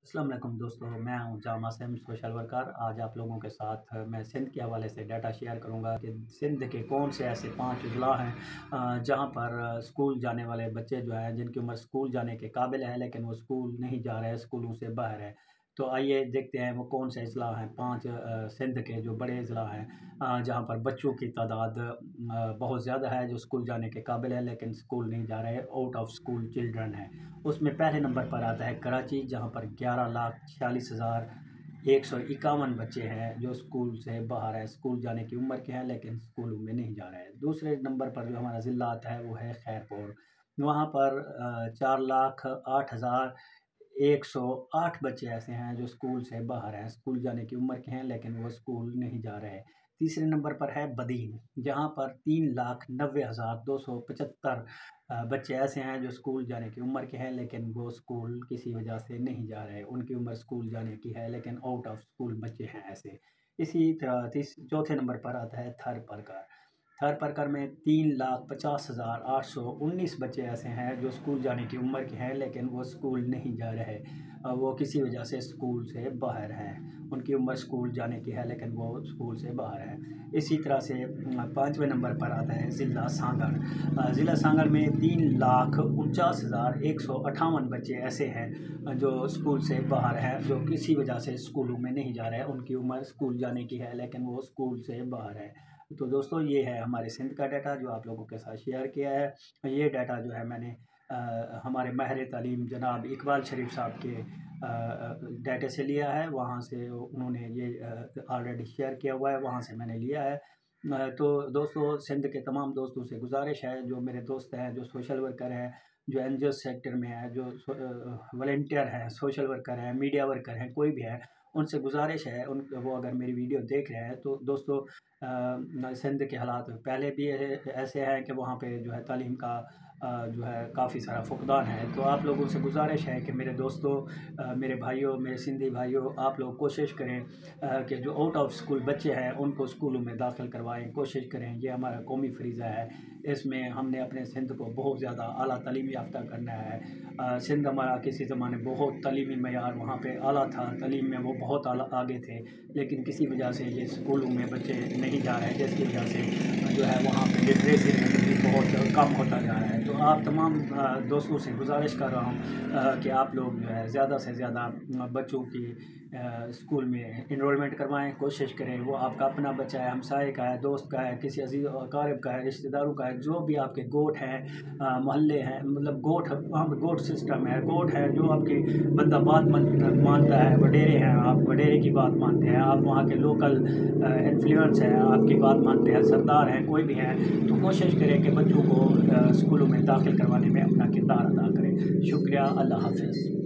अस्सलाम वालेकुम दोस्तों, मैं हूं जामा सिम सोशल वर्कर। आज आप लोगों के साथ मैं सिंध के हवाले से डाटा शेयर करूंगा कि सिंध के कौन से ऐसे 5 अजला हैं जहां पर स्कूल जाने वाले बच्चे जो हैं जिनकी उम्र स्कूल जाने के काबिल है लेकिन वो स्कूल नहीं जा रहे हैं, स्कूलों से बाहर है। तो आइए देखते हैं वो कौन से अजला हैं। 5 सिंध के जो बड़े अजला हैं जहां पर बच्चों की तादाद बहुत ज़्यादा है जो स्कूल जाने के काबिल है लेकिन स्कूल नहीं जा रहे, आउट ऑफ स्कूल चिल्ड्रन है। उसमें पहले नंबर पर आता है कराची, जहां पर 11,46,151 बच्चे हैं जो स्कूल से बाहर है, स्कूल जाने की उम्र के हैं लेकिन स्कूलों में नहीं जा रहे हैं। दूसरे नंबर पर जो हमारा ज़िला आता है वो है खैरपुर। वहाँ पर 4,08,108 बच्चे ऐसे हैं जो स्कूल से बाहर हैं, स्कूल जाने की उम्र के हैं लेकिन वो स्कूल नहीं जा रहे। तीसरे नंबर पर है बदीन, जहाँ पर 3,90,275 बच्चे ऐसे हैं जो स्कूल जाने की उम्र के हैं लेकिन वो स्कूल किसी वजह से नहीं जा रहे। उनकी उम्र स्कूल जाने की है लेकिन आउट ऑफ स्कूल बच्चे हैं ऐसे। इसी तरह चौथे नंबर पर आता है थर परकर। थर परकर में 3,50,819 बच्चे ऐसे हैं जो स्कूल जाने की उम्र के हैं लेकिन वो स्कूल नहीं जा रहे, वो किसी वजह से स्कूल से बाहर हैं। उनकी उम्र स्कूल जाने की है लेकिन वो स्कूल से बाहर है। इसी तरह से 5वें नंबर पर आता है ज़िला सांगड़। ज़िला सांगड़ में 3,49,158 बच्चे ऐसे हैं जो स्कूल से बाहर हैं, जो किसी वजह से स्कूलों में नहीं जा रहे हैं। उनकी उम्र स्कूल जाने की है लेकिन वो स्कूल से बाहर है। तो दोस्तों ये है हमारे सिंध का डाटा जो आप लोगों के साथ शेयर किया है। ये डाटा जो है मैंने हमारे माहिर तालीम जनाब इकबाल शरीफ साहब के डाटे से लिया है। वहाँ से उन्होंने ये ऑलरेडी शेयर किया हुआ है, वहाँ से मैंने लिया है। तो दोस्तों सिंध के तमाम दोस्तों से गुजारिश है, जो मेरे दोस्त हैं, जो सोशल वर्कर हैं, जो एनजीओ सेक्टर में है, जो वॉलंटियर हैं, सोशल वर्कर हैं, मीडिया वर्कर हैं, कोई भी है, उनसे गुजारिश है वो अगर मेरी वीडियो देख रहे हैं तो दोस्तों सिंध के हालात पहले भी ऐसे हैं कि वहाँ पे जो है तालीम का जो है काफ़ी सारा फुकदान है। तो आप लोगों से गुजारिश है कि मेरे दोस्तों, मेरे भाइयों, मेरे सिंधी भाइयों, आप लोग कोशिश करें कि जो आउट ऑफ स्कूल बच्चे हैं उनको स्कूलों में दाखिल करवाएं, कोशिश करें। ये हमारा कौमी फरीज़ा है। इसमें हमने अपने सिंध को बहुत ज़्यादा आला तालीमी याफ्ता करना है। सिंध हमारा किसी ज़माने बहुत तालीमी मयार वहाँ पे आला था, तालीम में वो बहुत आगे थे, लेकिन किसी वजह से ये स्कूलों में बच्चे नहीं जा रहे, जिसकी वजह से जो है वहाँ पे लिटरेसी भी बहुत कम होता जा रहा है। तो आप तमाम दोस्तों से गुजारिश कर रहा हूँ कि आप लोग जो है ज़्यादा से ज़्यादा बच्चों की स्कूल में इनरोलमेंट करवाएं, कोशिश करें। वो आपका अपना बच्चा है, हमसाए का है, दोस्त का है, किसी अजीज़ अकारिब का है, रिश्तेदारों का है, जो भी आपके गोट हैं, मोहल्ले हैं, मतलब गोट, वहाँ पर गोट सिस्टम है, गोट है जो आपकी बंदा बात मानता है, वडेरे हैं, आप वडेरे की बात मानते हैं, आप वहाँ के लोकल इन्फ्लुएंस हैं, आपकी बात मानते हैं, सरदार हैं, कोई भी हैं, तो कोशिश करें कि बच्चों को स्कूलों में दाखिल करवाने में अपना किरदार अदा करें। शुक्रिया, अल्लाह हाफ़िज़।